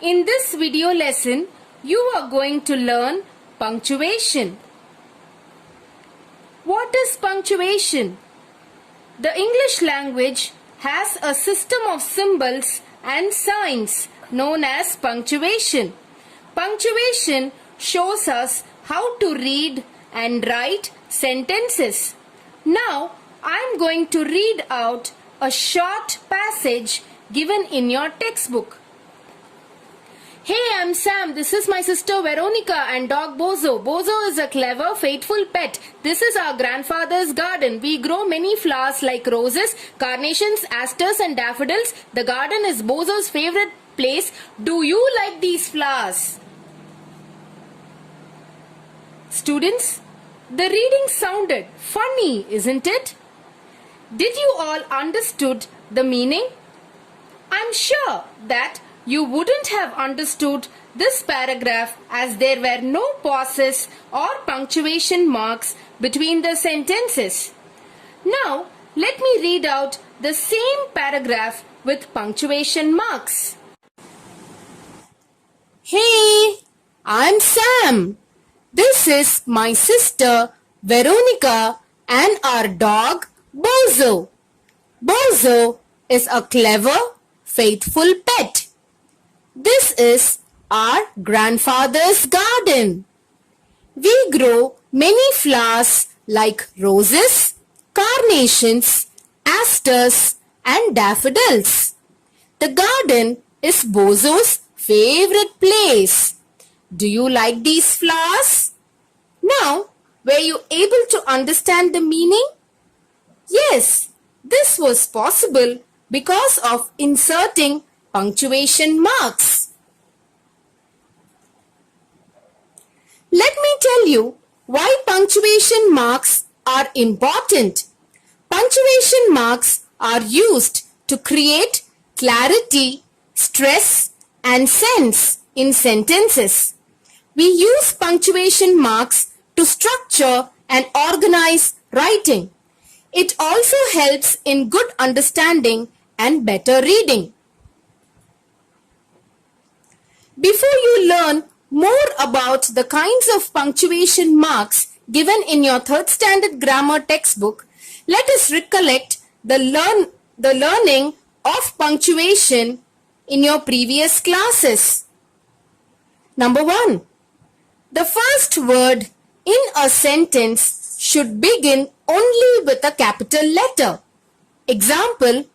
In this video lesson, you are going to learn punctuation. What is punctuation? The English language has a system of symbols and signs known as punctuation. Punctuation shows us how to read and write sentences. Now, I am going to read out a short passage given in your textbook. Hey, I'm Sam. This is my sister Veronica and dog Bozo. Bozo is a clever, faithful pet. This is our grandfather's garden. We grow many flowers like roses, carnations, asters and daffodils. The garden is Bozo's favorite place. Do you like these flowers? Students, the reading sounded funny, isn't it? Did you all understood the meaning? I'm sure that you wouldn't have understood this paragraph as there were no pauses or punctuation marks between the sentences. Now, let me read out the same paragraph with punctuation marks. Hey, I'm Sam. This is my sister Veronica and our dog Bozo. Bozo is a clever, faithful pet. This is our grandfather's garden. We grow many flowers like roses, carnations, asters and daffodils. The garden is Bozo's favorite place. Do you like these flowers? Now, were you able to understand the meaning? Yes, this was possible because of inserting punctuation marks. Let me tell you why punctuation marks are important. Punctuation marks are used to create clarity, stress, and sense in sentences. We use punctuation marks to structure and organize writing. It also helps in good understanding and better reading. Before you learn more about the kinds of punctuation marks given in your 3rd standard grammar textbook, let us recollect the learning of punctuation in your previous classes. Number 1. The first word in a sentence should begin only with a capital letter. Example,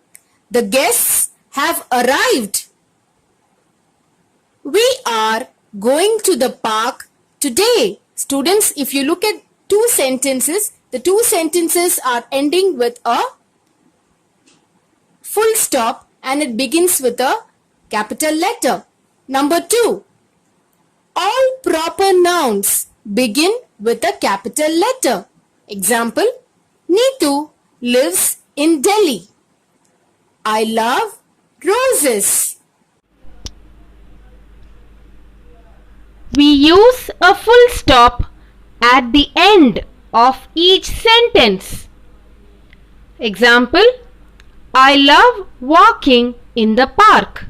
the guests have arrived. We are going to the park today. Students, if you look at two sentences, the two sentences are ending with a full stop and it begins with a capital letter. Number 2. All proper nouns begin with a capital letter. Example, Neetu lives in Delhi. I love roses. We use a full stop at the end of each sentence. Example, I love walking in the park.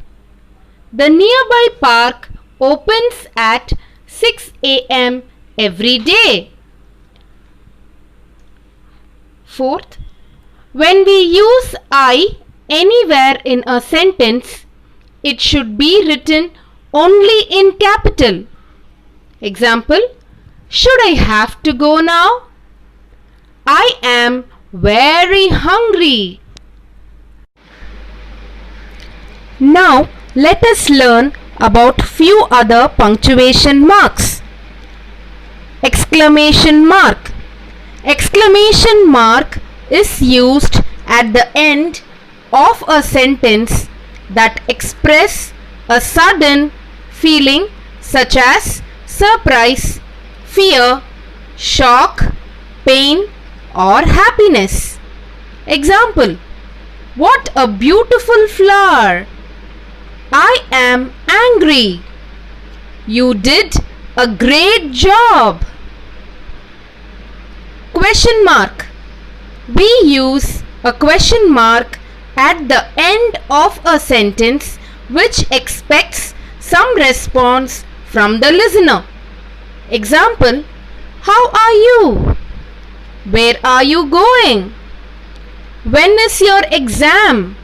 The nearby park opens at 6 a.m. every day. 4th, when we use I anywhere in a sentence, it should be written only in capital. Example, should I have to go now? I am very hungry. Now, let us learn about few other punctuation marks. Exclamation mark. Exclamation mark is used at the end of a sentence that express a sudden feeling such as surprise, fear, shock, pain or happiness. Example, what a beautiful flower. I am angry. You did a great job. Question mark. We use a question mark at the end of a sentence which expects some response from the listener. Example, how are you? Where are you going? When is your exam?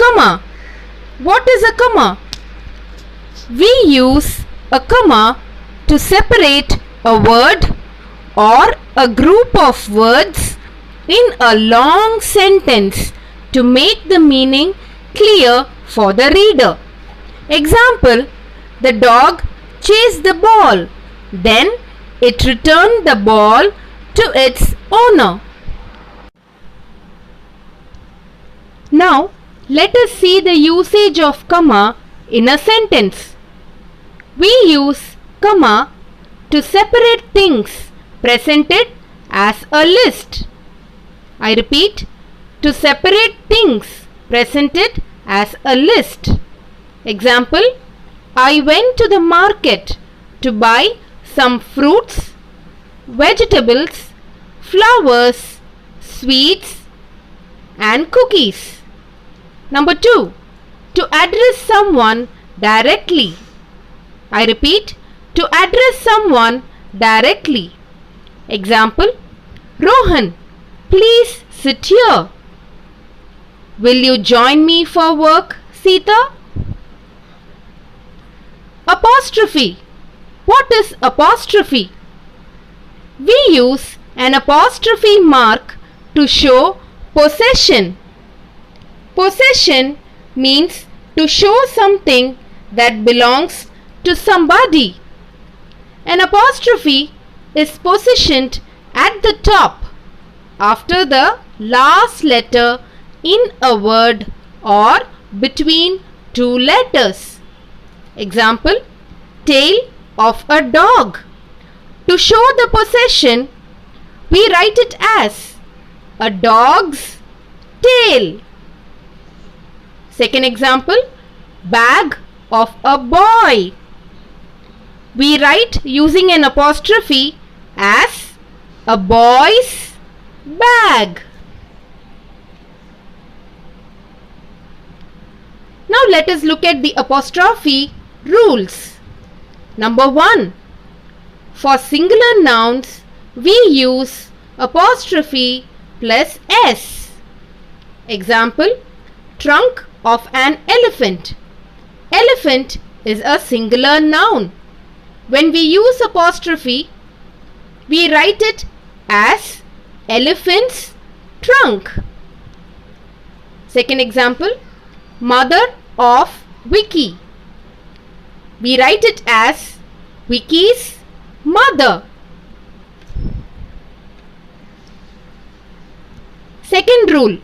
Comma. What is a comma? We use a comma to separate a word or a group of words in a long sentence to make the meaning clear for the reader. Example, the dog chased the ball. Then it returned the ball to its owner. Now, let us see the usage of comma in a sentence. We use comma to separate things presented as a list. I repeat, to separate things presented as a list. Example, I went to the market to buy some fruits, vegetables, flowers, sweets and cookies. Number 2, to address someone directly. I repeat, to address someone directly. Example, Rohan, please sit here. Will you join me for work, Sita? Apostrophe. What is apostrophe? We use an apostrophe mark to show possession. Possession means to show something that belongs to somebody. An apostrophe is positioned at the top after the last letter in a word or between two letters. Example, tail of a dog. To show the possession, we write it as a dog's tail. Second example, bag of a boy. We write using an apostrophe as a boy's bag. Now let us look at the apostrophe rules. Number 1. For singular nouns, we use apostrophe plus s. Example, trunk of an elephant. Elephant is a singular noun. When we use apostrophe, we write it as elephant's trunk. Second example, mother of Vicky. We write it as Vicky's mother. Second rule,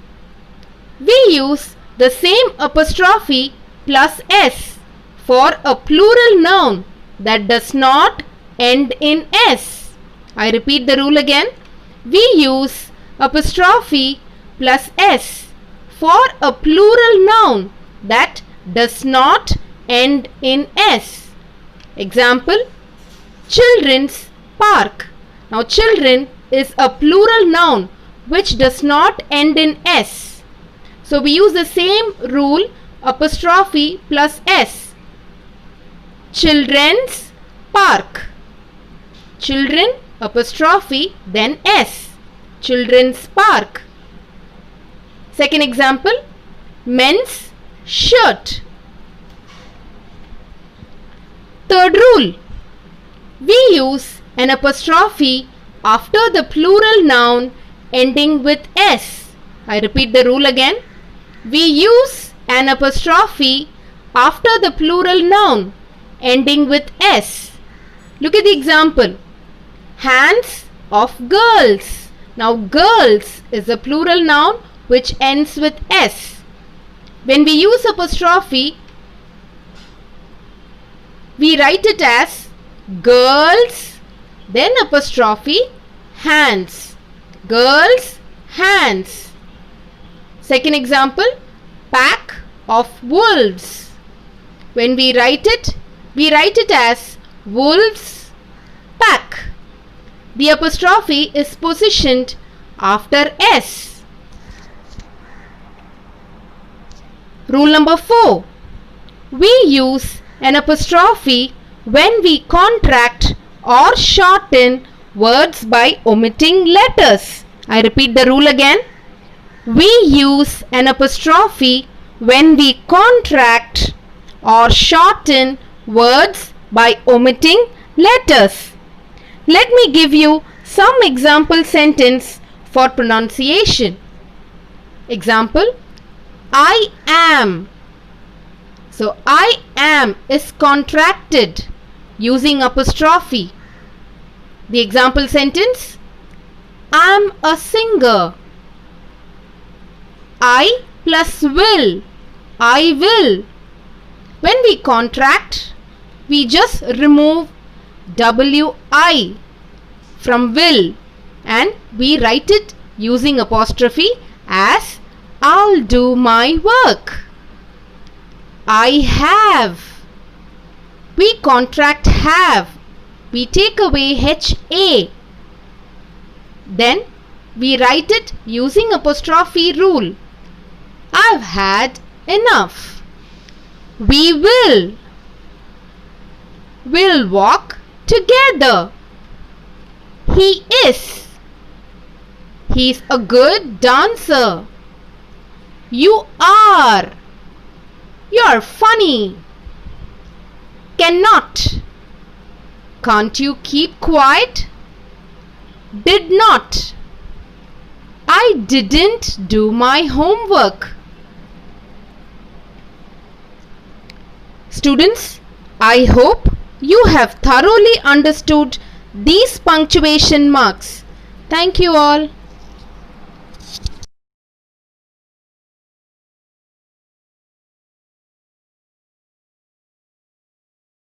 we use the same apostrophe plus s for a plural noun that does not end in s. I repeat the rule again. We use apostrophe plus s for a plural noun that does not end in s. Example, children's park. Now children is a plural noun which does not end in s. So we use the same rule, apostrophe plus s. Children's park. Children apostrophe then s. Children's park. Second example, men's shirt. Third rule, we use an apostrophe after the plural noun ending with s. I repeat the rule again. We use an apostrophe after the plural noun ending with s. Look at the example. Hands of girls. Now girls is a plural noun which ends with s. When we use apostrophe, we write it as girls then apostrophe hands. Girls' hands. Second example, pack of wolves. When we write it as wolves' pack. The apostrophe is positioned after s. Rule number 4. We use an apostrophe when we contract or shorten words by omitting letters. I repeat the rule again. We use an apostrophe when we contract or shorten words by omitting letters. Let me give you some example sentence for pronunciation. Example, I am. So I am is contracted using apostrophe. The example sentence, I'm a singer. I plus will, I will. When we contract, we just remove wi from will and we write it using apostrophe as I'll do my work. I have. We contract have. We take away HA. Then we write it using apostrophe rule. I've had enough. We will. We'll walk together. He is. He's a good dancer. You are. You're funny. Cannot. Can't you keep quiet? Did not. I didn't do my homework. Students, I hope you have thoroughly understood these punctuation marks. Thank you all.